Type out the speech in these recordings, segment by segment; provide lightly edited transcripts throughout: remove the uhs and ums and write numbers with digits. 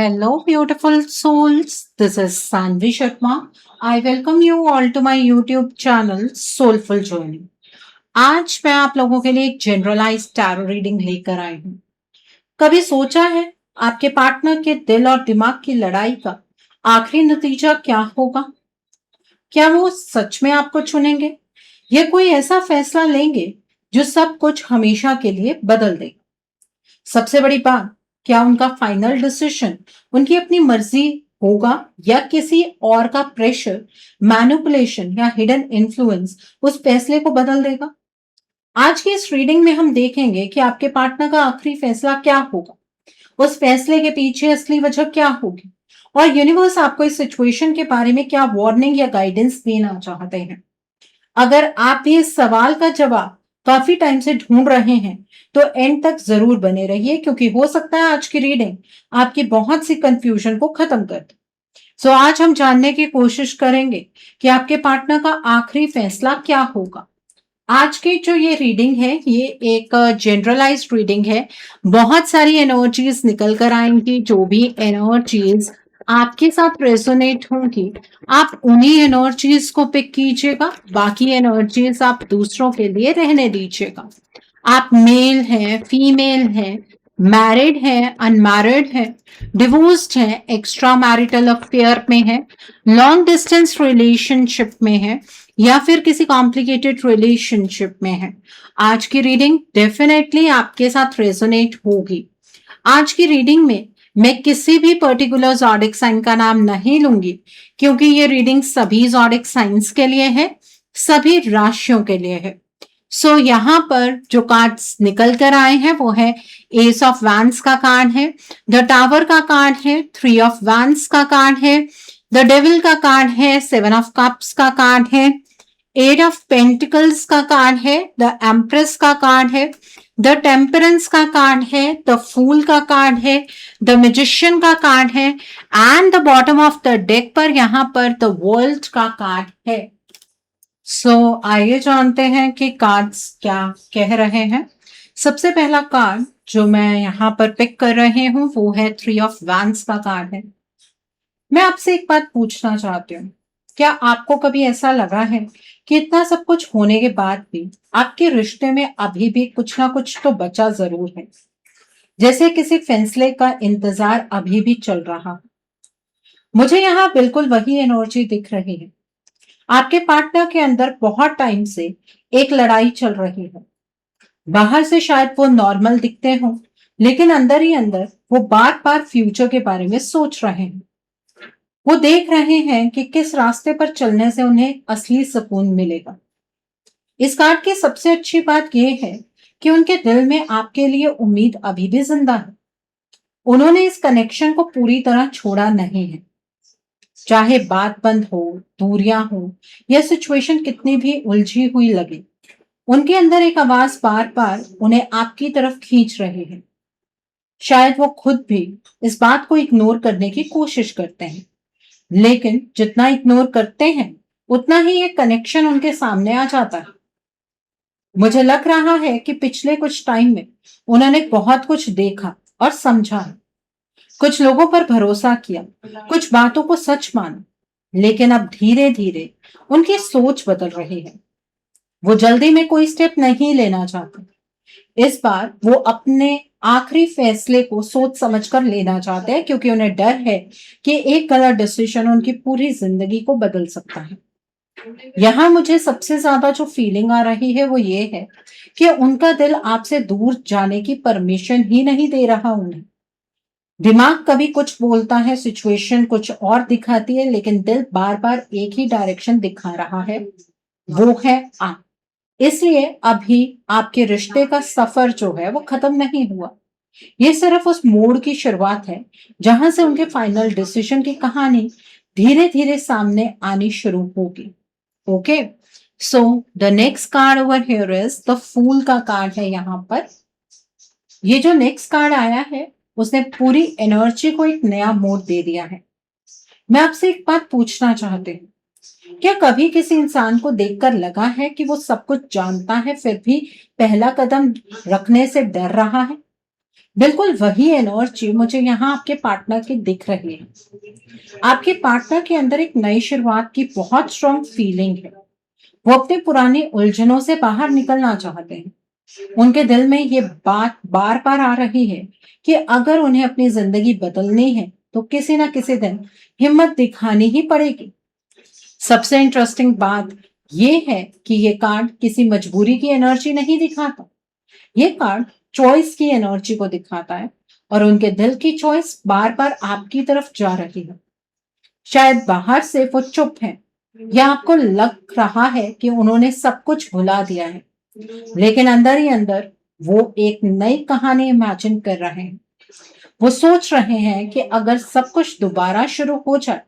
Hello, beautiful souls. This is Sanvi Sharma. I welcome you all to my YouTube channel Soulful Journey. आज मैं आप लोगों के लिए एक जनरलाइज टैरो रीडिंग लेकर आई हूँ। कभी सोचा है आपके पार्टनर के दिल और दिमाग की लड़ाई का आखिरी नतीजा क्या होगा? क्या वो सच में आपको चुनेंगे या कोई ऐसा फैसला लेंगे जो सब कुछ हमेशा के लिए बदल देगा? सबसे बड़ी बात, क्या उनका फाइनल डिसीजन उनकी अपनी मर्जी होगा या किसी और का प्रेशर, मैनिपुलेशन या हिडन इन्फ्लुएंस उस फैसले को बदल देगा? आज की इस रीडिंग में हम देखेंगे कि आपके पार्टनर का आखिरी फैसला क्या होगा, उस फैसले के पीछे असली वजह क्या होगी और यूनिवर्स आपको इस सिचुएशन के बारे में क्या वार्निंग या गाइडेंस देना चाहते हैं। अगर आप भी इस सवाल का जवाब काफी टाइम से ढूंढ रहे हैं तो एंड तक जरूर बने रहिए, क्योंकि हो सकता है आज की रीडिंग आपकी बहुत सी कंफ्यूजन को खत्म कर दे। आज हम जानने की कोशिश करेंगे कि आपके पार्टनर का आखिरी फैसला क्या होगा। आज की जो ये रीडिंग है, ये एक जनरलाइज्ड रीडिंग है। बहुत सारी एनर्जीज निकल कर आएंगी। जो भी एनर्जीज आपके साथ रेजोनेट होंगी, आप उन्हीं एनर्जीज को पिक कीजिएगा। बाकी एनर्जीज आप दूसरों के लिए रहने दीजिएगा। आप मेल हैं, फीमेल हैं, मैरिड हैं, अनमैरिड हैं, डिवोर्स्ड हैं, एक्स्ट्रा मैरिटल अफेयर में है, लॉन्ग डिस्टेंस रिलेशनशिप में है या फिर किसी कॉम्प्लिकेटेड रिलेशनशिप में है, आज की रीडिंग डेफिनेटली आपके साथ रेजोनेट होगी। आज की रीडिंग में मैं किसी भी पर्टिकुलर ज़ोडिक साइन का नाम नहीं लूंगी, क्योंकि ये रीडिंग सभी ज़ोडिक साइंस के लिए है, सभी राशियों के लिए है। यहाँ पर जो कार्ड्स निकल कर आए हैं वो है एस ऑफ वैंस का कार्ड है, द टावर का कार्ड है, थ्री ऑफ वैंस का कार्ड है, द डेविल का कार्ड है, सेवन ऑफ कप्स का कार्ड है, एट ऑफ पेंटिकल्स का कार्ड है, द एम्प्रेस का कार्ड है, द टेम्परेंस का कार्ड है, द फूल का कार्ड है, द मैजिशियन का कार्ड है and the bottom of the deck पर यहाँ पर द वर्ल्ड का कार्ड है। आइए जानते हैं कि कार्ड्स क्या कह रहे हैं। सबसे पहला कार्ड जो मैं यहाँ पर पिक कर रही हूँ वो है थ्री ऑफ वैंस का कार्ड है। मैं आपसे एक बात पूछना चाहती हूँ, क्या आपको कभी ऐसा लगा है कि इतना सब कुछ होने के बाद भी आपके रिश्ते में अभी भी कुछ ना कुछ तो बचा जरूर है, जैसे किसी फैसले का इंतजार अभी भी चल रहा? मुझे यहाँ बिल्कुल वही एनर्जी दिख रही है। आपके पार्टनर के अंदर बहुत टाइम से एक लड़ाई चल रही है। बाहर से शायद वो नॉर्मल दिखते हो, लेकिन अंदर ही अंदर वो बार बार फ्यूचर के बारे में सोच रहे हैं। वो देख रहे हैं कि किस रास्ते पर चलने से उन्हें असली सुकून मिलेगा। इस कार्ड की सबसे अच्छी बात यह है कि उनके दिल में आपके लिए उम्मीद अभी भी जिंदा है। उन्होंने इस कनेक्शन को पूरी तरह छोड़ा नहीं है। चाहे बात बंद हो, दूरियां हो या सिचुएशन कितनी भी उलझी हुई लगे, उनके अंदर एक आवाज बार बार उन्हें आपकी तरफ खींच रही है। शायद वो खुद भी इस बात को इग्नोर करने की कोशिश करते हैं, लेकिन जितना इग्नोर करते हैं उतना ही ये कनेक्शन उनके सामने आ जाता है। मुझे लग रहा है कि पिछले कुछ टाइम में उन्होंने बहुत कुछ देखा और समझा है। कुछ लोगों पर भरोसा किया, कुछ बातों को सच माना, लेकिन अब धीरे धीरे उनकी सोच बदल रही है। वो जल्दी में कोई स्टेप नहीं लेना चाहते। इस बार वो अपने आखिरी फैसले को सोच समझकर लेना चाहते हैं, क्योंकि उन्हें डर है कि एक गलत डिसीजन उनकी पूरी जिंदगी को बदल सकता है। यहाँ मुझे सबसे ज्यादा जो फीलिंग आ रही है वो ये है कि उनका दिल आपसे दूर जाने की परमिशन ही नहीं दे रहा उन्हें। दिमाग कभी कुछ बोलता है, सिचुएशन कुछ और दिखाती है, लेकिन दिल बार बार एक ही डायरेक्शन दिखा रहा है, वो है आप। इसलिए अभी आपके रिश्ते का सफर जो है वो खत्म नहीं हुआ। ये सिर्फ उस मोड़ की शुरुआत है जहां से उनके फाइनल डिसीजन की कहानी धीरे धीरे सामने आनी शुरू होगी। Okay, the next card over here is the fool का कार्ड है। यहाँ पर ये जो नेक्स्ट कार्ड आया है उसने पूरी एनर्जी को एक नया मोड़ दे दिया है। मैं आपसे एक बात पूछना चाहती हूँ, क्या कभी किसी इंसान को देखकर लगा है कि वो सब कुछ जानता है फिर भी पहला कदम रखने से डर रहा है? बिल्कुल वही एनर्जी मुझे यहाँ आपके पार्टनर की दिख रही है। आपके पार्टनर के अंदर एक नई शुरुआत की बहुत स्ट्रांग फीलिंग है। वो अपनी पुरानी उलझनों से बाहर निकलना चाहते हैं। उनके दिल में ये बात बार-बार आ रही है कि अगर उन्हें अपनी ज़िंदगी बदलनी है, तो किसी न किसी दिन हिम्मत दिखानी ही पड़ेगी। सबसे इंटरेस्टिंग बात ये है कि ये कार्ड किसी मजबूरी की एनर्जी नहीं दिखाता। ये कार्ड चॉइस की एनर्जी को दिखाता है और उनके दिल की चॉइस बार-बार आपकी तरफ जा रही है। शायद बाहर से वो चुप हैं या आपको लग रहा है कि उन्होंने सब कुछ भुला दिया है, लेकिन अंदर ही अंदर वो एक नई कहानी इमेजिन कर रहे हैं। वो सोच रहे हैं कि अगर सब कुछ दोबारा शुरू हो जाए,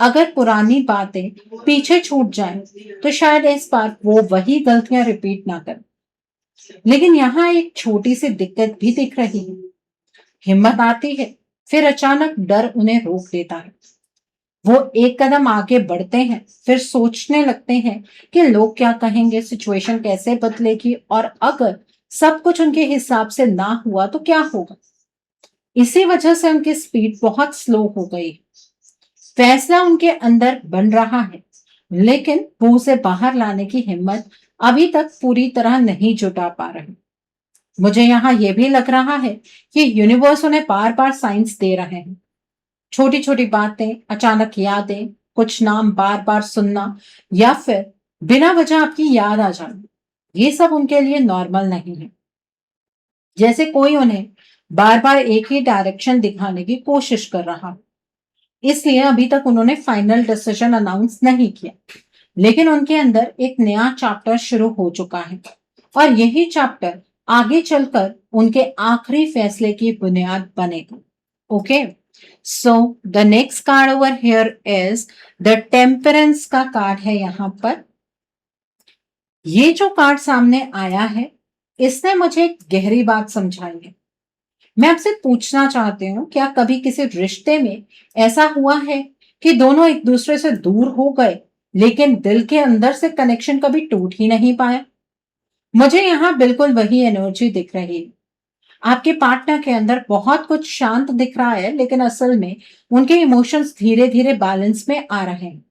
अगर पुरानी बातें पीछे छूट जाएं, तो शायद इस बार वो वही गलतियां रिपीट ना करें। लेकिन यहाँ एक छोटी सी दिक्कत भी दिख रही है। हिम्मत आती है, फिर अचानक डर उन्हें रोक देता है। वो एक कदम आगे बढ़ते हैं, फिर सोचने लगते हैं कि लोग क्या कहेंगे, सिचुएशन कैसे बदलेगी और अगर सब कुछ उनके हिसाब से ना हुआ तो क्या होगा। इसी वजह से उनकी स्पीड बहुत स्लो हो गई। फैसला उनके अंदर बन रहा है, लेकिन वो उसे बाहर लाने की हिम्मत अभी तक पूरी तरह नहीं जुटा पा रहे। मुझे यहाँ ये भी लग रहा है कि यूनिवर्स उन्हें बार बार साइंस दे रहे हैं। छोटी छोटी बातें, अचानक यादें, कुछ नाम बार बार सुनना या फिर बिना वजह आपकी याद आ जाना, ये सब उनके लिए नॉर्मल नहीं है। जैसे कोई उन्हें बार बार एक ही डायरेक्शन दिखाने की कोशिश कर रहा। इसलिए अभी तक उन्होंने फाइनल डिसीजन अनाउंस नहीं किया, लेकिन उनके अंदर एक नया चैप्टर शुरू हो चुका है और यही चैप्टर आगे चलकर उनके आखिरी फैसले की बुनियाद बनेगा। Okay, so the next card over here is the temperance का कार्ड है। यहाँ पर ये जो कार्ड सामने आया है, इसने मुझे एक गहरी बात समझाई है। मैं आपसे पूछना चाहती हूँ, क्या कभी किसी रिश्ते में ऐसा हुआ है कि दोनों एक दूसरे से दूर हो गए, लेकिन दिल के अंदर से कनेक्शन कभी टूट ही नहीं पाया? मुझे यहाँ बिल्कुल वही एनर्जी दिख रही है। आपके पार्टनर के अंदर बहुत कुछ शांत दिख रहा है, लेकिन असल में उनके इमोशंस धीरे धीरे बैलेंस में आ रहे हैं।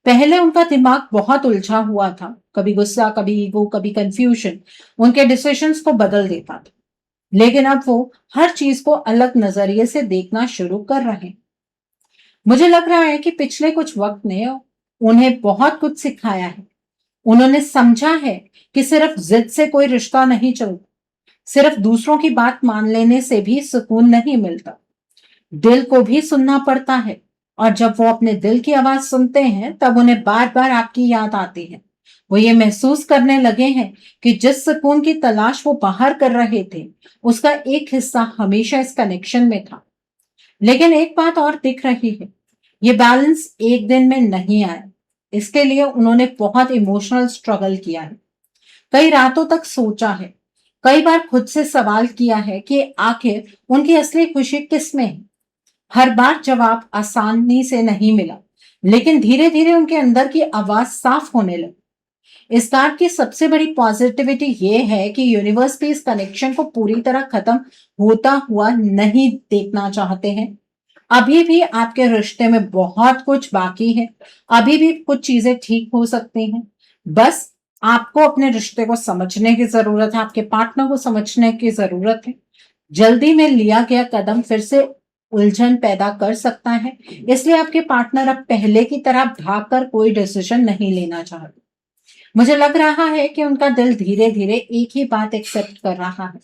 पहले उनका दिमाग बहुत उलझा हुआ था, कभी गुस्सा, कभी ईगो, कभी कंफ्यूजन उनके डिसीजंस को बदल देता था। लेकिन अब वो हर चीज को अलग नजरिए से देखना शुरू कर रहे हैं। मुझे लग रहा है कि पिछले कुछ वक्त ने उन्हें बहुत कुछ सिखाया है। उन्होंने समझा है कि सिर्फ जिद से कोई रिश्ता नहीं चलता, सिर्फ दूसरों की बात मान लेने से भी सुकून नहीं मिलता। दिल को भी सुनना पड़ता है और जब वो अपने दिल की आवाज सुनते हैं, तब उन्हें बार बार आपकी याद आती है। वो ये महसूस करने लगे हैं कि जिस सुकून की तलाश वो बाहर कर रहे थे, उसका एक हिस्सा हमेशा इस कनेक्शन में था। लेकिन एक बात और दिख रही है, ये बैलेंस एक दिन में नहीं आया। इसके लिए उन्होंने बहुत इमोशनल स्ट्रगल किया है, कई रातों तक सोचा है, कई बार खुद से सवाल किया है कि आखिर उनकी असली खुशी किस में है। हर बार जवाब आसानी से नहीं मिला, लेकिन धीरे धीरे उनके अंदर की आवाज साफ होने लगी। इस कार्ड की सबसे बड़ी पॉजिटिविटी ये है कि यूनिवर्स भी इस कनेक्शन को पूरी तरह खत्म होता हुआ नहीं देखना चाहते हैं। अभी भी आपके रिश्ते में बहुत कुछ बाकी है, अभी भी कुछ चीजें ठीक हो सकती हैं। बस आपको अपने रिश्ते को समझने की जरूरत है, आपके पार्टनर को समझने की जरूरत है। जल्दी में लिया गया कदम फिर से उलझन पैदा कर सकता है, इसलिए आपके पार्टनर अब पहले की तरह भाग कर कोई डिसीजन नहीं लेना चाहते। मुझे लग रहा है कि उनका दिल धीरे धीरे एक ही बात एक्सेप्ट कर रहा है।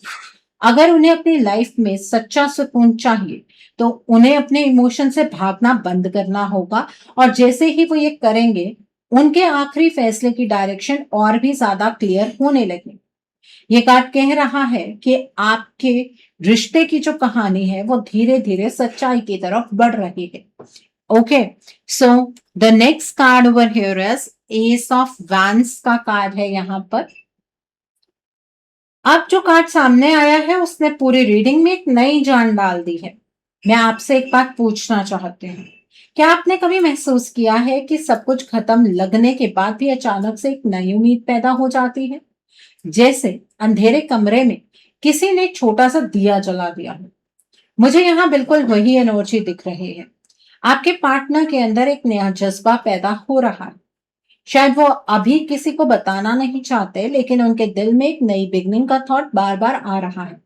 अगर उन्हें अपनी लाइफ में सच्चा सुकून चाहिए, तो उन्हें अपने इमोशन से भागना बंद करना होगा और जैसे ही वो ये करेंगे, उनके आखिरी फैसले की डायरेक्शन और भी ज्यादा क्लियर होने लगे। ये कार्ड कह रहा है कि आपके रिश्ते की जो कहानी है, वो धीरे धीरे सच्चाई की तरफ बढ़ रही है। Okay, so the next card over here is S of vents का कार्ड है। यहाँ पर अब जो कार्ड सामने आया है, उसने पूरी रीडिंग में एक नई जान डाल दी है। मैं आपसे एक बात पूछना चाहती हूँ, क्या आपने कभी महसूस किया है कि सब कुछ खत्म लगने के बाद भी अचानक से एक नई उम्मीद पैदा हो जाती है? जैसे अंधेरे कमरे में किसी ने छोटा सा दिया जला दिया हो। मुझे यहाँ बिल्कुल वही एनर्जी दिख रही है। आपके पार्टनर के अंदर एक नया जज्बा पैदा हो रहा है। शायद वो अभी किसी को बताना नहीं चाहते, लेकिन उनके दिल में एक नई बिगनिंग का थॉट बार बार आ रहा है।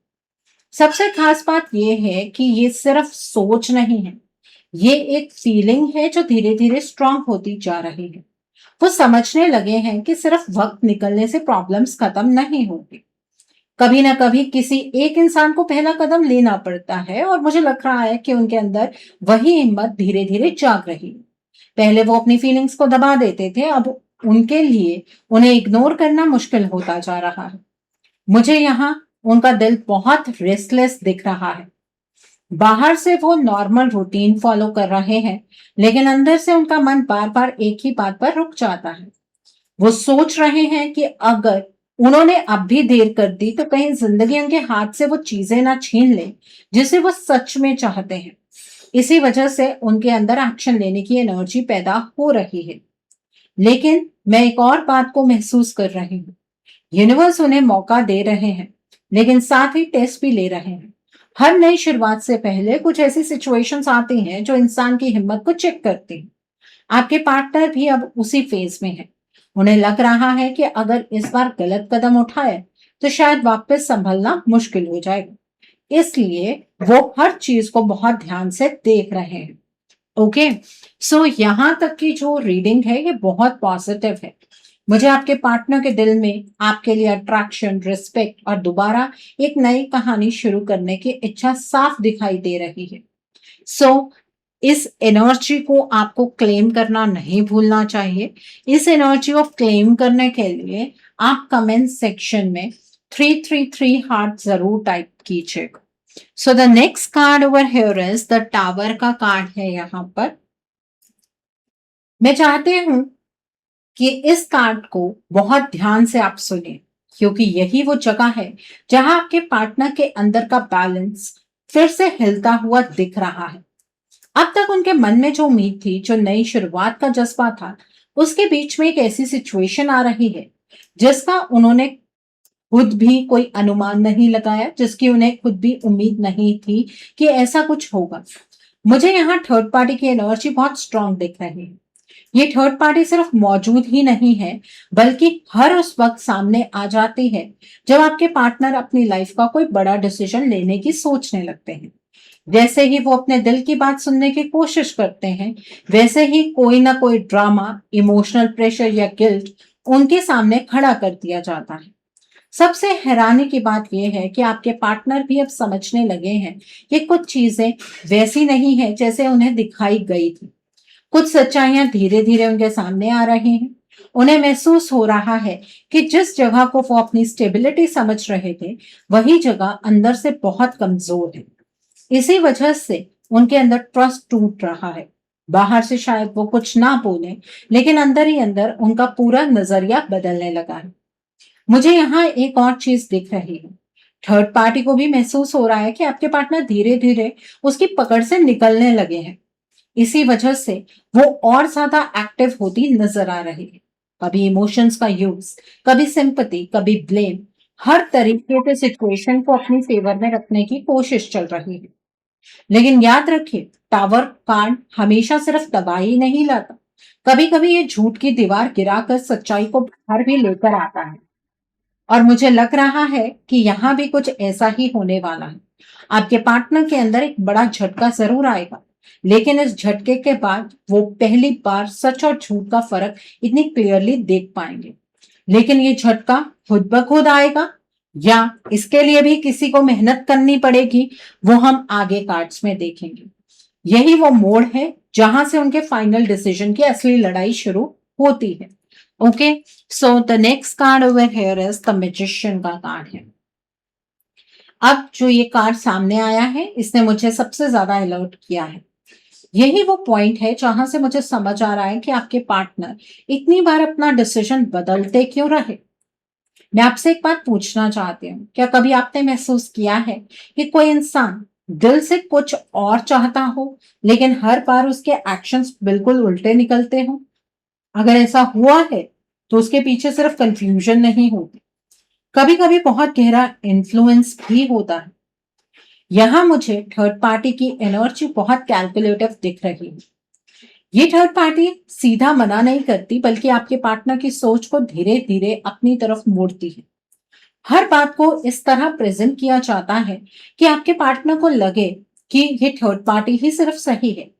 सबसे खास बात यह है कि ये सिर्फ सोच नहीं है, ये एक फीलिंग है जो धीरे धीरे स्ट्रांग होती जा रही है। वो समझने लगे हैं कि सिर्फ वक्त निकलने से प्रॉब्लम्स खत्म नहीं होगी। कभी ना कभी किसी एक इंसान को पहला कदम लेना पड़ता है, और मुझे लग रहा है कि उनके अंदर वही हिम्मत धीरे धीरे जाग रही है। पहले वो अपनी फीलिंग्स को दबा देते थे, अब उनके लिए उन्हें इग्नोर करना मुश्किल होता जा रहा है। मुझे यहाँ उनका दिल बहुत रेस्टलेस दिख रहा है। बाहर से वो नॉर्मल रूटीन फॉलो कर रहे हैं, लेकिन अंदर से उनका मन बार बार एक ही बात पर रुक जाता है। वो सोच रहे हैं कि अगर उन्होंने अब भी देर कर दी तो कहीं जिंदगी उनके हाथ से वो चीजें ना छीन ले जिसे वो सच में चाहते हैं। इसी वजह से उनके अंदर एक्शन लेने की एनर्जी पैदा हो रही है। लेकिन मैं एक और बात को महसूस कर रही हूँ। यूनिवर्स उन्हें मौका दे रहे हैं, लेकिन साथ ही टेस्ट भी ले रहे हैं। हर नई शुरुआत से पहले कुछ ऐसी सिचुएशंस आती हैं जो इंसान की हिम्मत को चेक करती हैं। आपके पार्टनर भी अब उसी फेज में है। उन्हें लग रहा है कि अगर इस बार गलत कदम उठाए तो शायद वापस संभलना मुश्किल हो जाएगा। इसलिए वो हर चीज को बहुत ध्यान से देख रहे हैं। ओके, सो यहां तक की जो रीडिंग है ये बहुत पॉजिटिव है। मुझे आपके पार्टनर के दिल में आपके लिए अट्रैक्शन, रिस्पेक्ट और दोबारा एक नई कहानी शुरू करने की इच्छा साफ दिखाई दे रही है। सो इस एनर्जी को आपको क्लेम करना नहीं भूलना चाहिए। इस एनर्जी को क्लेम करने के लिए आप कमेंट सेक्शन में 333 हार्ट जरूर टाइप कीजिएगा। So the next card over here is the tower का कार्ड है। यहाँ पर मैं चाहती हूं कि इस कार्ड को बहुत ध्यान से आप सुने, क्योंकि यही वो जगह है जहां आपके पार्टनर के अंदर का बैलेंस फिर से हिलता हुआ दिख रहा है। अब तक उनके मन में जो उम्मीद थी, जो नई शुरुआत का जज्बा था, उसके बीच में एक ऐसी सिचुएशन आ रही है जिसका उन्होंने खुद भी कोई अनुमान नहीं लगाया, जिसकी उन्हें खुद भी उम्मीद नहीं थी कि ऐसा कुछ होगा। मुझे यहाँ थर्ड पार्टी की एनर्जी बहुत स्ट्रांग दिख रही है। ये थर्ड पार्टी सिर्फ मौजूद ही नहीं है, बल्कि हर उस वक्त सामने आ जाती है जब आपके पार्टनर अपनी लाइफ का कोई बड़ा डिसीजन लेने की सोचने लगते हैं। जैसे ही वो अपने दिल की बात सुनने की कोशिश करते हैं, वैसे ही कोई ना कोई ड्रामा, इमोशनल प्रेशर या गिल्ट उनके सामने खड़ा कर दिया जाता है। सबसे हैरानी की बात यह है कि आपके पार्टनर भी अब समझने लगे हैं कि कुछ चीजें वैसी नहीं है जैसे उन्हें दिखाई गई थी। कुछ सच्चाइयां धीरे धीरे उनके सामने आ रही हैं। उन्हें महसूस हो रहा है कि जिस जगह को वो अपनी स्टेबिलिटी समझ रहे थे, वही जगह अंदर से बहुत कमजोर है। इसी वजह से उनके अंदर ट्रस्ट टूट रहा है। बाहर से शायद वो कुछ ना बोले, लेकिन अंदर ही अंदर उनका पूरा नजरिया बदलने लगा है। मुझे यहाँ एक और चीज दिख रही है। थर्ड पार्टी को भी महसूस हो रहा है कि आपके पार्टनर धीरे धीरे उसकी पकड़ से निकलने लगे हैं। इसी वजह से वो और ज्यादा एक्टिव होती नजर आ रही है। कभी इमोशंस का यूज, कभी सिंपैथी, कभी ब्लेम, हर तरीके के सिचुएशन को अपनी फेवर में रखने की कोशिश चल रही है। लेकिन याद रखिए, टावर कार्ड हमेशा सिर्फ तबाही नहीं लाता। कभी कभी ये झूठ की दीवार गिराकर सच्चाई को बाहर भी लेकर आता है। और मुझे लग रहा है कि यहाँ भी कुछ ऐसा ही होने वाला है। आपके पार्टनर के अंदर एक बड़ा झटका जरूर आएगा, लेकिन इस झटके के बाद वो पहली बार सच और झूठ का फर्क इतनी क्लियरली देख पाएंगे। लेकिन ये झटका खुद ब खुद आएगा या इसके लिए भी किसी को मेहनत करनी पड़ेगी, वो हम आगे कार्ड्स में देखेंगे। यही वो मोड़ है जहां से उनके फाइनल डिसीजन की असली लड़ाई शुरू होती है। Okay, so the next card over here is the magician का कार्ड है। अब जो ये कार्ड सामने आया है, इसने मुझे सबसे ज्यादा अलर्ट किया है। यही वो पॉइंट है जहां से मुझे समझ आ रहा है कि आपके पार्टनर इतनी बार अपना डिसीजन बदलते क्यों रहे। मैं आपसे एक बात पूछना चाहती हूँ, क्या कभी आपने महसूस किया है कि कोई इंसान दिल से कुछ और चाहता हो, लेकिन हर बार उसके एक्शंस बिल्कुल उल्टे निकलते हो? अगर ऐसा हुआ है तो उसके पीछे सिर्फ कंफ्यूजन नहीं होती, कभी कभी बहुत गहरा इन्फ्लुएंस भी होता है। यहाँ मुझे थर्ड पार्टी की एनर्जी बहुत कैलकुलेटिव दिख रही है। ये थर्ड पार्टी सीधा मना नहीं करती, बल्कि आपके पार्टनर की सोच को धीरे धीरे अपनी तरफ मोड़ती है। हर बात को इस तरह प्रेजेंट किया जाता है कि आपके पार्टनर को लगे कि ये थर्ड पार्टी ही सिर्फ सही है।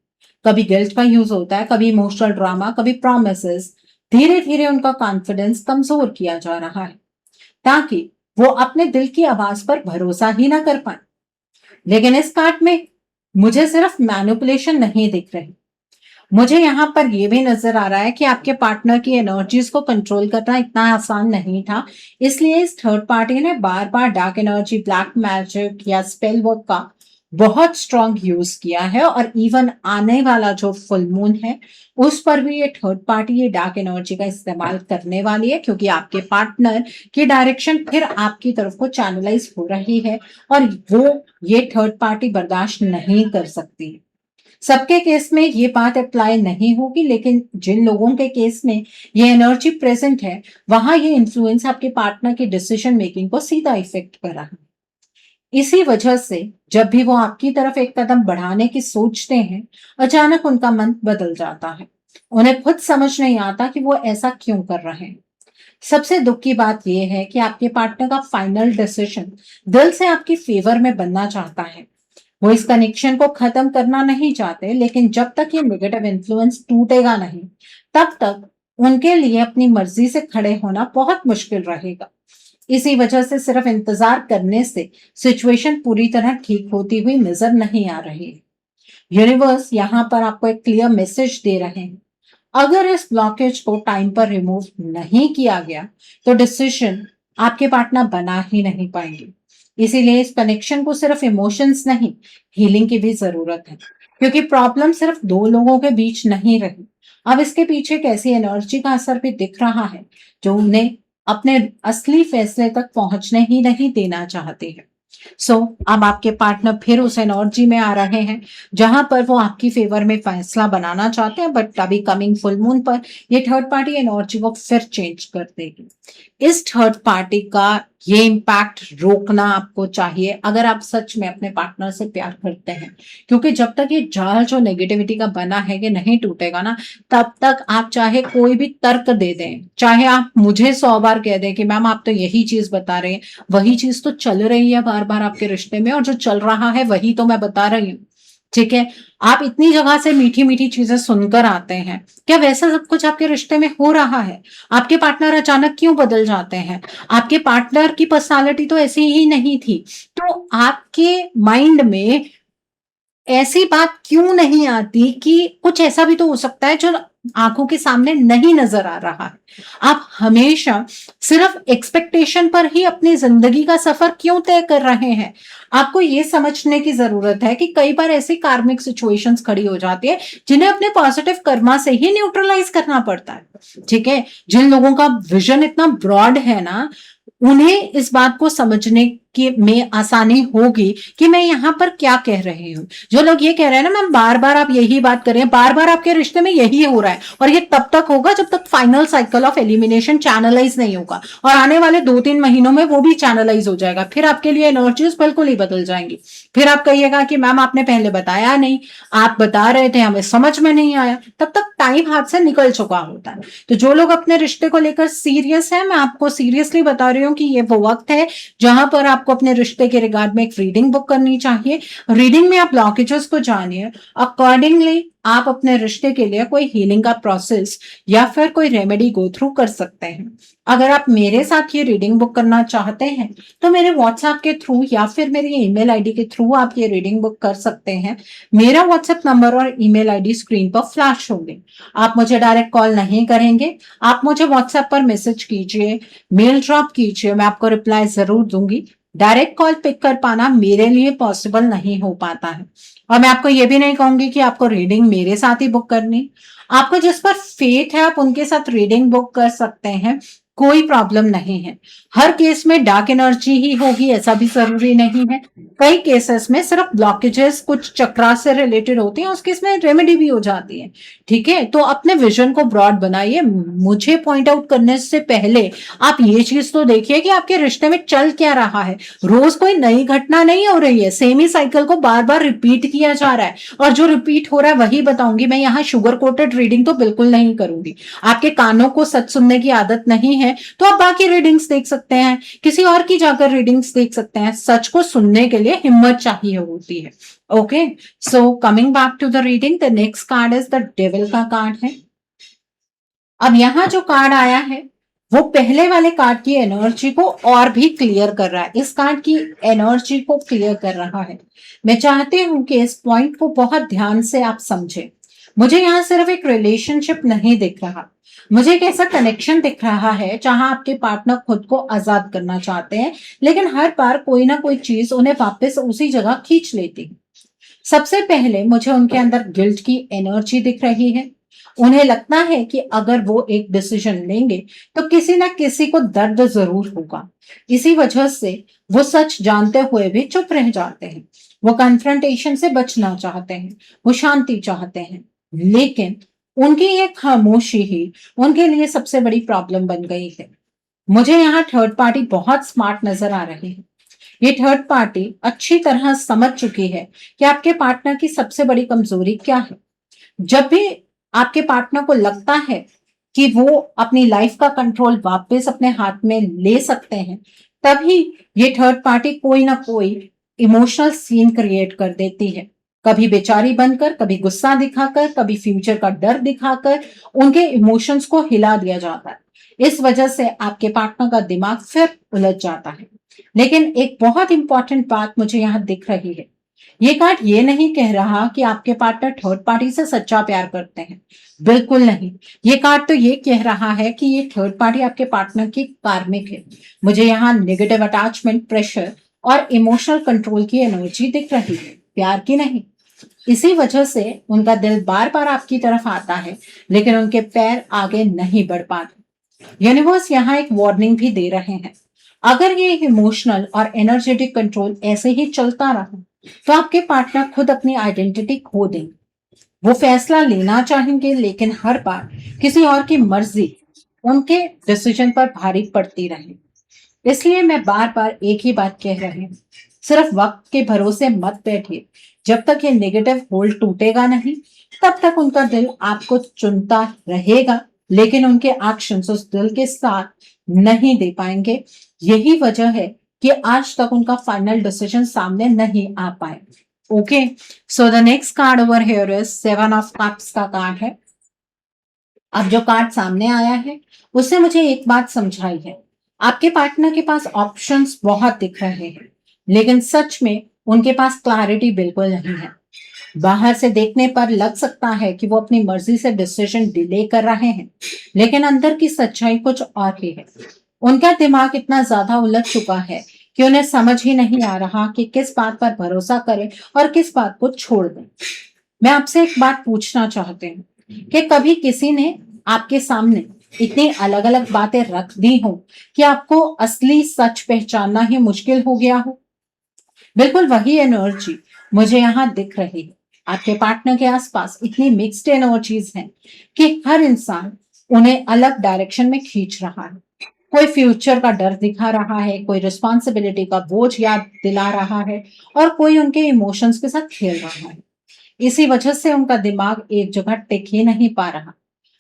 कभी गिल्ट का यूज होता है, कभी इमोशनल ड्रामा, कभी प्रोमिसेस। धीरे धीरे उनका कॉन्फिडेंस कमजोर किया जा रहा है, ताकि वो अपने दिल की आवाज पर भरोसा ही ना कर पाए। लेकिन इस कार्ड में मुझे सिर्फ मैनिपुलेशन नहीं दिख रही, मुझे यहाँ पर यह भी नजर आ रहा है कि आपके पार्टनर की एनर्जीज को कंट्रोल करना इतना आसान नहीं था। इसलिए इस थर्ड पार्टी ने बार बार डार्क एनर्जी, ब्लैक मैजिक या स्पेल वर्क का बहुत स्ट्रॉन्ग यूज किया है। और इवन आने वाला जो फुल मून है, उस पर भी ये थर्ड पार्टी ये डार्क एनर्जी का इस्तेमाल करने वाली है, क्योंकि आपके पार्टनर की डायरेक्शन फिर आपकी तरफ को चैनलाइज हो रही है और वो ये थर्ड पार्टी बर्दाश्त नहीं कर सकती। सबके केस में ये बात अप्लाई नहीं होगी, लेकिन जिन लोगों के केस में ये एनर्जी प्रेजेंट है, वहां ये इन्फ्लुएंस आपके पार्टनर की डिसीजन मेकिंग को सीधा इफेक्ट कर रहा है। इसी वजह से जब भी वो आपकी तरफ एक कदम बढ़ाने की सोचते हैं, अचानक उनका मन बदल जाता है। उन्हें खुद समझ नहीं आता कि वो ऐसा क्यों कर रहे हैं। सबसे दुख की बात यह है कि आपके पार्टनर का फाइनल डिसीजन दिल से आपकी फेवर में बनना चाहता है। वो इस कनेक्शन को खत्म करना नहीं चाहते, लेकिन जब तक ये नेगेटिव इन्फ्लुएंस टूटेगा नहीं, तब तक उनके लिए अपनी मर्जी से खड़े होना बहुत मुश्किल रहेगा। इसी वजह से सिर्फ इंतजार करने से सिचुएशन पूरी तरह ठीक होती हुई नजर नहीं आ रही है। यूनिवर्स यहाँ पर आपको एक क्लियर मैसेज दे रहे हैं। अगर इस ब्लॉकेज को टाइम पर रिमूव नहीं किया गया, तो डिसीजन आपके पार्टनर बना ही नहीं पाएंगे। इसीलिए इस कनेक्शन को सिर्फ इमोशंस नहीं, हीलिंग की भी जरूरत है, क्योंकि प्रॉब्लम सिर्फ दो लोगों के बीच नहीं रही। अब इसके पीछे एक ऐसी एनर्जी का असर भी दिख रहा है जो उन्हें अपने असली फैसले तक पहुंचने ही नहीं देना चाहते हैं। अब आपके पार्टनर फिर उस एनर्जी में आ रहे हैं जहां पर वो आपकी फेवर में फैसला बनाना चाहते हैं, बट अभी कमिंग फुल मून पर ये थर्ड पार्टी एनर्जी को फिर चेंज कर देगी। इस थर्ड पार्टी का ये इम्पैक्ट रोकना आपको चाहिए, अगर आप सच में अपने पार्टनर से प्यार करते हैं। क्योंकि जब तक ये जाल जो नेगेटिविटी का बना है कि नहीं टूटेगा ना, तब तक आप चाहे कोई भी तर्क दे दें, चाहे आप मुझे 100 बार कह दें कि मैम आप तो यही चीज बता रहे हैं, वही चीज तो चल रही है बार बार आपके रिश्ते में, और जो चल रहा है वही तो मैं बता रही हूँ। ठीक है, आप इतनी जगह से मीठी मीठी चीजें सुनकर आते हैं, क्या वैसा सब कुछ आपके रिश्ते में हो रहा है? आपके पार्टनर अचानक क्यों बदल जाते हैं? आपके पार्टनर की पर्सनालिटी तो ऐसी ही नहीं थी, तो आपके माइंड में ऐसी बात क्यों नहीं आती कि कुछ ऐसा भी तो हो सकता है जो आंखों के सामने नहीं नजर आ रहा है? आप हमेशा सिर्फ एक्सपेक्टेशन पर ही अपनी जिंदगी का सफर क्यों तय कर रहे हैं? आपको ये समझने की जरूरत है कि कई बार ऐसी कार्मिक सिचुएशंस खड़ी हो जाती है जिन्हें अपने पॉजिटिव कर्मा से ही न्यूट्रलाइज करना पड़ता है। ठीक है, जिन लोगों का विजन इतना ब्रॉड है ना, उन्हें इस बात को समझने की में आसानी होगी कि मैं यहाँ पर क्या कह रही हूँ। जो लोग ये कह रहे हैं ना मैम बार बार आप यही बात कर रहे हैं, बार बार आपके रिश्ते में यही हो रहा है, और ये तब तक होगा जब तक final cycle of elimination channelize नहीं होगा, और आने वाले 2-3 महीनों में वो भी चैनलाइज हो जाएगा। फिर आपके लिए एनर्जीज बिल्कुल ही बदल जाएंगी। फिर आप कहिएगा कि मैम आपने पहले बताया नहीं, आप बता रहे थे हमें समझ में नहीं आया। तब तक टाइम हाथ से निकल चुका होता है। तो जो लोग अपने रिश्ते को लेकर सीरियस है, मैं आपको सीरियसली बता रही हूँ कि ये वो वक्त है जहां पर आपको अपने रिश्ते के रिगार्ड में एक रीडिंग बुक करनी चाहिए। रीडिंग में आप ब्लॉकेजेस को जानिए, अकॉर्डिंगली आप अपने रिश्ते के लिए कोई हीलिंग का प्रोसेस या फिर कोई रेमेडी गो थ्रू कर सकते हैं। अगर आप मेरे साथ ये रीडिंग बुक करना चाहते हैं, तो मेरे व्हाट्सएप के थ्रू या फिर मेरी ईमेल आईडी के थ्रू आप ये रीडिंग बुक कर सकते हैं। मेरा व्हाट्सएप नंबर और ईमेल आईडी स्क्रीन पर फ्लैश होंगे। आप मुझे डायरेक्ट कॉल नहीं करेंगे, आप मुझे व्हाट्सएप पर मैसेज कीजिए, मेल ड्रॉप कीजिए, मैं आपको रिप्लाई जरूर दूंगी। डायरेक्ट कॉल पिक कर पाना मेरे लिए पॉसिबल नहीं हो पाता है, और मैं आपको ये भी नहीं कहूंगी कि आपको रीडिंग मेरे साथ ही बुक करनी। आपको जिस पर फेथ है आप उनके साथ रीडिंग बुक कर सकते हैं। कोई प्रॉब्लम नहीं है। हर केस में डार्क एनर्जी ही होगी ऐसा भी जरूरी नहीं है। कई केसेस में सिर्फ ब्लॉकेजेस कुछ चक्रा से रिलेटेड होती हैं, उस केस में रेमेडी भी हो जाती है। ठीक है, तो अपने विजन को ब्रॉड बनाइए। मुझे पॉइंट आउट करने से पहले आप ये चीज तो देखिए कि आपके रिश्ते में चल क्या रहा है। रोज कोई नई घटना नहीं हो रही है, सेम ही साइकिल को बार बार रिपीट किया जा रहा है, और जो रिपीट हो रहा है वही बताऊंगी मैं। यहाँ शुगर कोटेड रीडिंग तो बिल्कुल नहीं करूंगी। आपके कानों को सच सुनने की आदत नहीं है तो आप बाकी रीडिंग्स देख सकते हैं, किसी और की जाकर रीडिंग्स देख सकते हैं। सच को सुनने के लिए हिम्मत चाहिए होती है। Okay, so coming back to the reading, the next card is the devil का कार्ड है। अब यहां जो कार्ड आया है वो पहले वाले कार्ड की एनर्जी को और भी क्लियर कर रहा है, इस कार्ड की एनर्जी को क्लियर कर रहा है। मैं चाहती हूं कि इस पॉइंट को बहुत ध्यान से आप समझें। मुझे यहाँ सिर्फ एक रिलेशनशिप नहीं दिख रहा, मुझे एक ऐसा कनेक्शन दिख रहा है जहां आपके पार्टनर खुद को आजाद करना चाहते हैं, लेकिन हर बार कोई ना कोई चीज उन्हें वापस उसी जगह खींच लेती है। सबसे पहले मुझे उनके अंदर गिल्ट की एनर्जी दिख रही है। उन्हें लगता है कि अगर वो एक डिसीजन लेंगे तो किसी ना किसी को दर्द जरूर होगा। इसी वजह से वो सच जानते हुए भी चुप रह जाते हैं। वो कन्फ्रंटेशन से बचना चाहते हैं, वो शांति चाहते हैं, लेकिन उनकी ये खामोशी ही उनके लिए सबसे बड़ी प्रॉब्लम बन गई है। मुझे यहाँ थर्ड पार्टी बहुत स्मार्ट नजर आ रही है। ये थर्ड पार्टी अच्छी तरह समझ चुकी है कि आपके पार्टनर की सबसे बड़ी कमजोरी क्या है। जब भी आपके पार्टनर को लगता है कि वो अपनी लाइफ का कंट्रोल वापस अपने हाथ में ले सकते हैं, तभी ये थर्ड पार्टी कोई ना कोई इमोशनल सीन क्रिएट कर देती है। कभी बेचारी बनकर, कभी गुस्सा दिखाकर, कभी फ्यूचर का डर दिखाकर उनके इमोशंस को हिला दिया जाता है। इस वजह से आपके पार्टनर का दिमाग फिर उलझ जाता है। लेकिन एक बहुत इंपॉर्टेंट बात मुझे यहाँ दिख रही है। ये कार्ड ये नहीं कह रहा कि आपके पार्टनर थर्ड पार्टी से सच्चा प्यार करते हैं, बिल्कुल नहीं। ये कार्ड तो ये कह रहा है कि ये थर्ड पार्टी आपके पार्टनर की कार्मिक है। मुझे यहाँ नेगेटिव अटैचमेंट, प्रेशर और इमोशनल कंट्रोल की एनर्जी दिख रही है, प्यार की नहीं। इसी वजह से उनका दिल बार बार आपकी तरफ आता है, लेकिन उनके पैर आगे नहीं बढ़ पाते। यूनिवर्स यहाँ एक वार्निंग भी दे रहे हैं। अगर ये इमोशनल और एनर्जेटिक कंट्रोल ऐसे ही चलता रहा तो आपके पार्टनर खुद अपनी आइडेंटिटी खो देंगे। वो फैसला लेना चाहेंगे, लेकिन हर बार किसी और की मर्जी उनके डिसीजन पर भारी पड़ती रहे। इसलिए मैं बार बार एक ही बात कह रही हूँ, सिर्फ वक्त के भरोसे मत बैठिए। जब तक ये नेगेटिव होल्ड टूटेगा नहीं, तब तक उनका दिल आपको चुनता रहेगा, लेकिन उनके एक्शंस उस दिल के साथ नहीं दे पाएंगे। यही वजह है कि आज तक उनका फाइनल डिसीजन सामने नहीं आ पाए। Okay, so the next card over here is seven of cups का कार्ड है। अब जो कार्ड सामने आया है उससे मुझे एक बात समझाई है। आपके पार्टनर के पास ऑप्शंस बहुत दिख रहे हैं, लेकिन सच में उनके पास क्लैरिटी बिल्कुल नहीं है। बाहर से देखने पर लग सकता है कि वो अपनी मर्जी से डिसीजन डिले कर रहे हैं, लेकिन अंदर की सच्चाई कुछ और ही है। उनका दिमाग इतना ज्यादा उलझ चुका है कि उन्हें समझ ही नहीं आ रहा कि किस बात पर भरोसा करें और किस बात को छोड़ दें। मैं आपसे एक बात पूछना चाहती हूँ कि कभी किसी ने आपके सामने इतनी अलग अलग बातें रख दी हो कि आपको असली सच पहचानना ही मुश्किल हो गया हो? बिल्कुल वही एनर्जी मुझे यहाँ दिख रही है। आपके पार्टनर के आसपास इतनी मिक्स्ड एनर्जीज हैं कि हर इंसान उन्हें अलग डायरेक्शन में खींच रहा है। कोई फ्यूचर का डर दिखा रहा है, कोई रिस्पॉन्सिबिलिटी का बोझ याद दिला रहा है, और कोई उनके इमोशंस के साथ खेल रहा है। इसी वजह से उनका दिमाग एक जगह टिक ही नहीं पा रहा।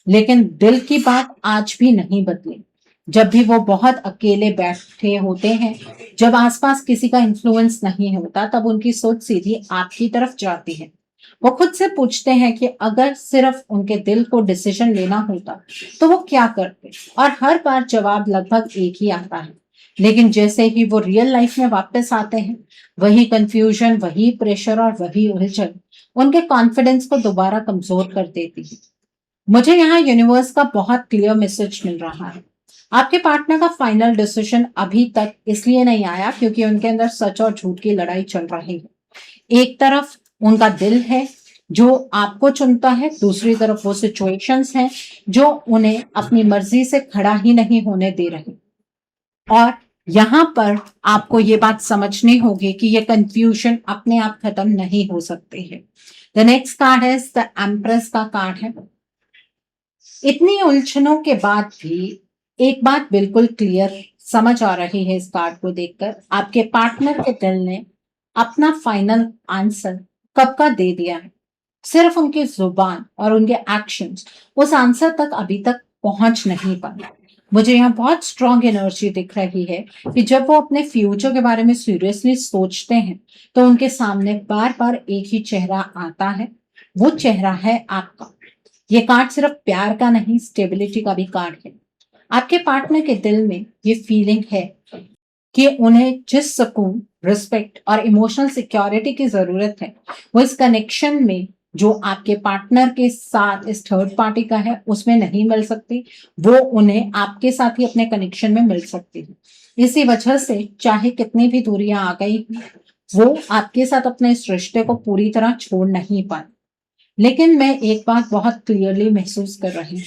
लेकिन दिल की बात आज भी नहीं बदली। जब भी वो बहुत अकेले बैठे होते हैं, जब आसपास किसी का इन्फ्लुएंस नहीं होता, तब उनकी सोच सीधी आपकी तरफ जाती है। वो खुद से पूछते हैं कि अगर सिर्फ उनके दिल को डिसीजन लेना होता तो वो क्या करते, और हर बार जवाब लगभग एक ही आता है। लेकिन जैसे ही वो रियल लाइफ में वापस आते हैं, वही कंफ्यूजन, वही प्रेशर और वही उलझन उनके कॉन्फिडेंस को दोबारा कमजोर कर देती है। मुझे यहाँ यूनिवर्स का बहुत क्लियर मैसेज मिल रहा है। आपके पार्टनर का फाइनल डिसीजन अभी तक इसलिए नहीं आया क्योंकि उनके अंदर सच और झूठ की लड़ाई चल रही है। एक तरफ उनका दिल है, जो आपको चुनता है, दूसरी तरफ वो सिचुएशंस हैं जो उन्हें अपनी मर्जी से खड़ा ही नहीं होने दे रहे। और यहां पर आपको ये बात समझनी होगी कि ये कंफ्यूजन अपने आप खत्म नहीं हो सकते हैं। द नेक्स्ट कार्ड है द एम्प्रेस का कार्ड है। इतनी उलझनों के बाद भी एक बात बिल्कुल क्लियर समझ आ रही है इस कार्ड को देखकर, आपके पार्टनर के दिल ने अपना फाइनल आंसर कब का दे दिया है। सिर्फ उनकी जुबान और उनके एक्शंस उस आंसर तक अभी तक पहुंच नहीं पाए। मुझे यहाँ बहुत स्ट्रांग एनर्जी दिख रही है कि जब वो अपने फ्यूचर के बारे में सीरियसली सोचते हैं तो उनके सामने बार बार एक ही चेहरा आता है। वो चेहरा है आपका। ये कार्ड सिर्फ प्यार का नहीं, स्टेबिलिटी का भी कार्ड है। आपके पार्टनर के दिल में ये फीलिंग है कि उन्हें जिस सुकून, रिस्पेक्ट और इमोशनल सिक्योरिटी की जरूरत है वो इस कनेक्शन में जो आपके पार्टनर के साथ इस थर्ड पार्टी का है उसमें नहीं मिल सकती। वो उन्हें आपके साथ ही अपने कनेक्शन में मिल सकती है। इसी वजह से चाहे कितनी भी दूरियां आ गई वो आपके साथ अपने इस रिश्ते को पूरी तरह छोड़ नहीं पाए। लेकिन मैं एक बात बहुत क्लियरली महसूस कर रही हूँ,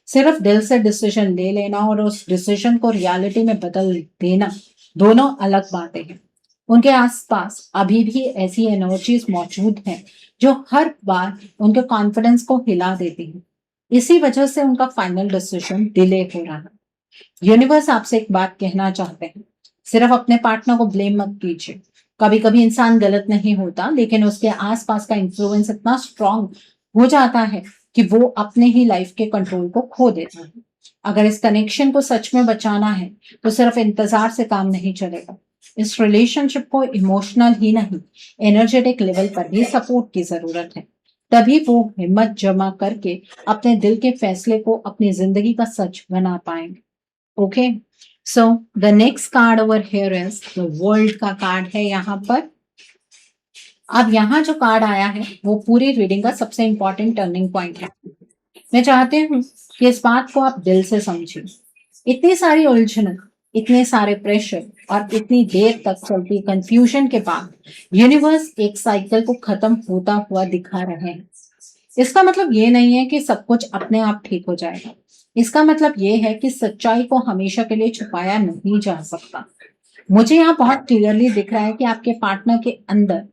सिर्फ दिल से डिसीजन ले लेना और उस डिसीजन को रियलिटी में बदल देना दोनों अलग बातें हैं। उनके आसपास अभी भी ऐसी एनर्जीज मौजूद हैं जो हर बार उनके कॉन्फिडेंस को हिला देती हैं। इसी वजह से उनका फाइनल डिसीजन डिले हो रहा है। यूनिवर्स आपसे एक बात कहना चाहते हैं, सिर्फ अपने पार्टनर को ब्लेम मत कीजिए। कभी कभी इंसान गलत नहीं होता, लेकिन उसके आसपास का इन्फ्लुएंस इतना स्ट्रांग हो जाता है कि वो अपने ही लाइफ के कंट्रोल को खो देता है। अगर इस कनेक्शन को सच में बचाना है तो सिर्फ इंतजार से काम नहीं चलेगा। इस रिलेशनशिप को इमोशनल ही नहीं, एनर्जेटिक लेवल पर भी सपोर्ट की जरूरत है। तभी वो हिम्मत जमा करके अपने दिल के फैसले को अपनी जिंदगी का सच बना पाएंगे। Okay, so the next card over here is the world का कार्ड है यहाँ पर। अब यहाँ जो कार्ड आया है वो पूरी रीडिंग का सबसे इंपॉर्टेंट टर्निंग पॉइंट है। मैं चाहती हूँ कि इस बात को आप दिल से समझें। इतनी सारी उलझनों, इतने सारे प्रेशर और इतनी देर तक चलती कंफ्यूजन के बाद यूनिवर्स एक साइकिल को खत्म होता हुआ दिखा रहे हैं। इसका मतलब ये नहीं है कि सब कुछ अपने आप ठीक हो जाएगा। इसका मतलब ये है कि सच्चाई को हमेशा के लिए छुपाया नहीं जा सकता। मुझे यहाँ बहुत क्लियरली दिख रहा है कि आपके पार्टनर के अंदर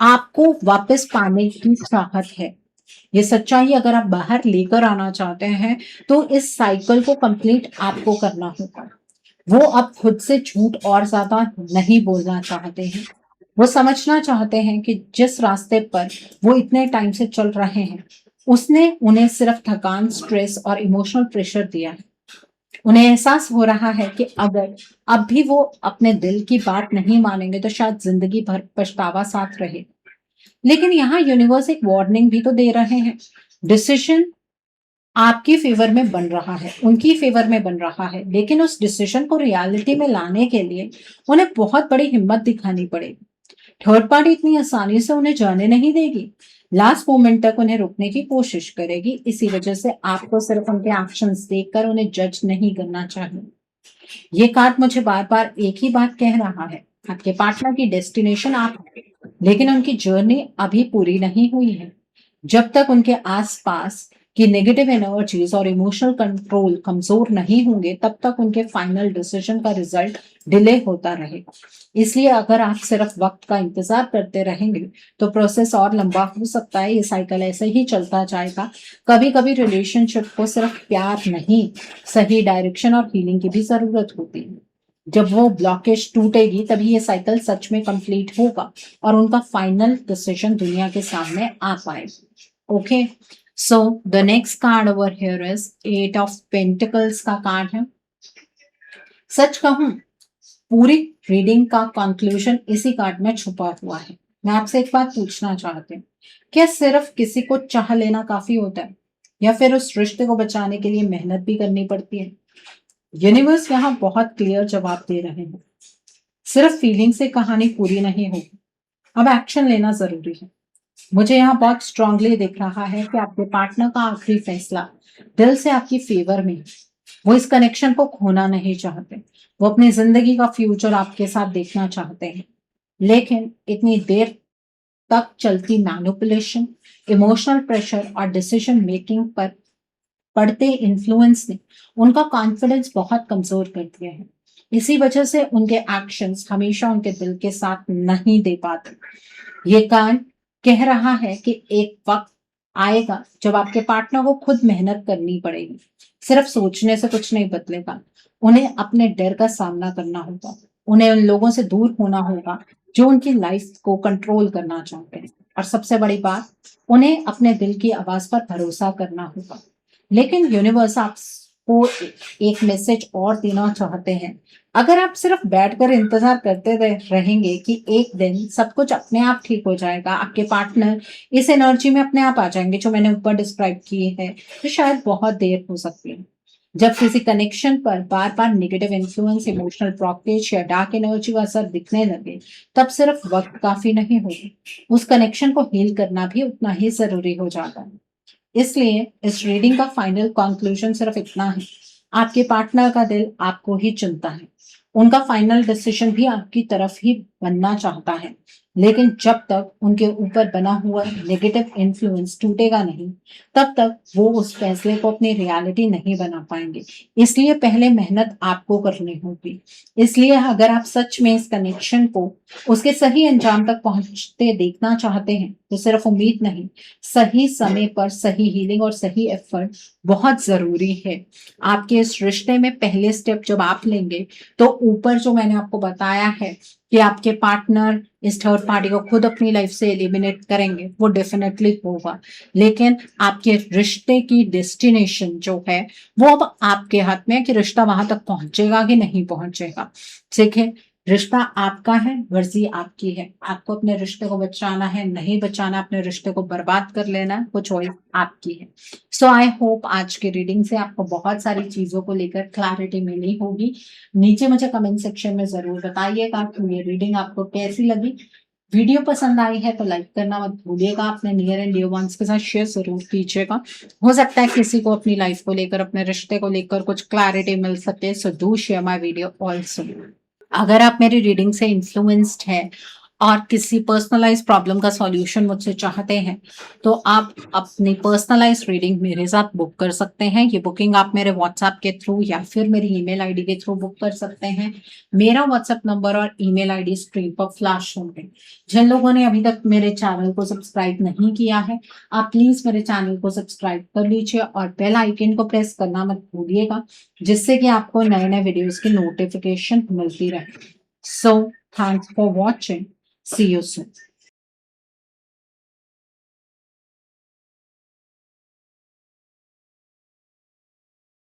आपको वापस पाने की चाहत है। ये सच्चाई अगर आप बाहर लेकर आना चाहते हैं तो इस साइकिल को कंप्लीट आपको करना होगा। वो अब खुद से झूठ और ज्यादा नहीं बोलना चाहते हैं। वो समझना चाहते हैं कि जिस रास्ते पर वो इतने टाइम से चल रहे हैं उसने उन्हें सिर्फ थकान, स्ट्रेस और इमोशनल प्रेशर दिया है। उन्हें एहसास हो रहा है कि अगर अब भी वो अपने दिल की बात नहीं मानेंगे तो शायद जिंदगी भर पछतावा साथ रहे। लेकिन यहाँ यूनिवर्स एक वार्निंग भी तो दे रहे हैं। डिसीजन आपकी फेवर में बन रहा है, उनकी फेवर में बन रहा है, लेकिन उस डिसीजन को रियलिटी में लाने के लिए उन्हें बहुत बड़ी हिम्मत दिखानी पड़ेगी। थर्ड पार्टी इतनी आसानी से उन्हें जाने नहीं देगी। लास्ट मोमेंट तक उन्हें रोकने की कोशिश करेगी। इसी वजह से आपको सिर्फ उनके एक्शंस देखकर उन्हें जज नहीं करना चाहिए। ये कार्ड मुझे बार बार एक ही बात कह रहा है, आपके पार्टनर की डेस्टिनेशन आप है, लेकिन उनकी जर्नी अभी पूरी नहीं हुई है। जब तक उनके आसपास की नेगेटिव एनर्जीज और इमोशनल कंट्रोल कमजोर नहीं होंगे तब तक उनके फाइनल डिसीजन का रिजल्ट डिले होता रहेगा। इसलिए अगर आप सिर्फ वक्त का इंतजार करते रहेंगे तो प्रोसेस और लंबा हो सकता है। ये साइकिल ऐसे ही चलता जाएगा। कभी कभी रिलेशनशिप को सिर्फ प्यार नहीं, सही डायरेक्शन और हीलिंग की भी जरूरत होती है। जब वो ब्लॉकेज टूटेगी तभी ये साइकिल सच में कंप्लीट होगा और उनका फाइनल डिसीजन दुनिया के सामने आ पाएगा। Okay, so the next card over here is 8 of pentacles का कार्ड है। सच कहूं, पूरी रीडिंग का कंक्लूजन इसी कार्ड में छुपा हुआ है। मैं आपसे एक बात पूछना चाहती हूँ, क्या सिर्फ किसी को चाह लेना काफी होता है या फिर उस रिश्ते को बचाने के लिए मेहनत भी करनी पड़ती है? यूनिवर्स यहाँ बहुत क्लियर जवाब दे रहे हैं। सिर्फ फीलिंग से कहानी पूरी नहीं होगी, अब एक्शन लेना जरूरी है। मुझे यहाँ बहुत स्ट्रांगली दिख रहा है कि आपके पार्टनर का आखिरी फैसला दिल से आपकी फेवर में है। वो इस कनेक्शन को खोना नहीं चाहते। वो अपनी जिंदगी का फ्यूचर आपके साथ देखना चाहते हैं, लेकिन इतनी देर तक चलती मैनिपुलेशन, इमोशनल प्रेशर और डिसीजन मेकिंग पर पड़ते इन्फ्लुएंस ने उनका कॉन्फिडेंस बहुत कमजोर कर दिया है। इसी वजह से उनके एक्शंस हमेशा उनके दिल के साथ नहीं दे पाते। ये कान कह रहा है कि एक वक्त आएगा जब आपके पार्टनर को खुद मेहनत करनी पड़ेगी। सिर्फ सोचने से कुछ नहीं बदलेगा। उन्हें अपने डर का सामना करना होगा। उन्हें उन लोगों से दूर होना होगा जो उनकी लाइफ को कंट्रोल करना चाहते हैं। और सबसे बड़ी बात, उन्हें अपने दिल की आवाज पर भरोसा करना होगा। लेकिन यूनिवर्स आपको एक मैसेज और देना चाहते हैं। अगर आप सिर्फ बैठकर इंतजार करते रहेंगे कि एक दिन सब कुछ अपने आप ठीक हो जाएगा, आपके पार्टनर इस एनर्जी में अपने आप आ जाएंगे जो मैंने ऊपर डिस्क्राइब किए हैं, तो शायद बहुत देर हो सकती है। जब किसी कनेक्शन पर बार बार नेगेटिव इन्फ्लुएंस, इमोशनल ब्लॉकेज या डार्क एनर्जी का असर दिखने लगे, तब सिर्फ वक्त काफी नहीं होगा, उस कनेक्शन को हील करना भी उतना ही जरूरी हो जाता है। इसलिए इस रीडिंग का फाइनल कंक्लूजन सिर्फ इतना है, आपके पार्टनर का दिल आपको ही चुनता है। उनका फाइनल डिसीजन भी आपकी तरफ ही बनना चाहता है। लेकिन जब तक उनके ऊपर बना हुआ नेगेटिव इन्फ्लुएंस टूटेगा नहीं, तब तक वो उस फैसले को अपनी रियलिटी नहीं बना पाएंगे। इसलिए पहले मेहनत आपको करनी होगी। इसलिए अगर आप सच में इस कनेक्शन को उसके सही अंजाम तक पहुंचते देखना चाहते हैं, तो सिर्फ उम्मीद नहीं, सही समय पर सही हीलिंग और सही एफर्ट बहुत जरूरी है। आपके इस रिश्ते में पहले स्टेप जब आप लेंगे, तो ऊपर जो मैंने आपको बताया है कि आपके पार्टनर इस थर्ड पार्टी को खुद अपनी लाइफ से एलिमिनेट करेंगे, वो डेफिनेटली होगा। लेकिन आपके रिश्ते की डेस्टिनेशन जो है, वो अब आपके हाथ में है कि रिश्ता वहां तक पहुंचेगा कि नहीं पहुंचेगा। ठीक है, रिश्ता आपका है, मर्जी आपकी है। आपको अपने रिश्ते को बचाना है, नहीं बचाना, अपने रिश्ते को बर्बाद कर लेना है, वो चॉइस आपकी है। सो आई होप आज की रीडिंग से आपको बहुत सारी चीजों को लेकर क्लैरिटी मिली होगी। नीचे मुझे कमेंट सेक्शन में जरूर बताइएगा कि ये रीडिंग आपको कैसी लगी। वीडियो पसंद आई है तो लाइक करना मत भूलिएगा। अपने नियर एंड डियर वंस के साथ शेयर जरूर कीजिएगा। हो सकता है किसी को अपनी लाइफ को लेकर, अपने रिश्ते को लेकर कुछ क्लैरिटी मिल सके। So do share my video also. अगर आप मेरी रीडिंग से इन्फ्लुएंस्ड है और किसी पर्सनलाइज प्रॉब्लम का सॉल्यूशन मुझसे चाहते हैं, तो आप अपनी पर्सनलाइज रीडिंग मेरे साथ बुक कर सकते हैं। ये बुकिंग आप मेरे व्हाट्सएप के थ्रू या फिर मेरी ईमेल आईडी के थ्रू बुक कर सकते हैं। मेरा व्हाट्सएप नंबर और ईमेल आईडी स्क्रीन पर फ्लैश होंगे। जिन लोगों ने अभी तक मेरे चैनल को सब्सक्राइब नहीं किया है, आप प्लीज मेरे चैनल को सब्सक्राइब कर लीजिए और बेल आइकन को प्रेस करना मत भूलिएगा, जिससे कि आपको नए नए वीडियोस की नोटिफिकेशन मिलती रहे। So thanks for watching. See you soon.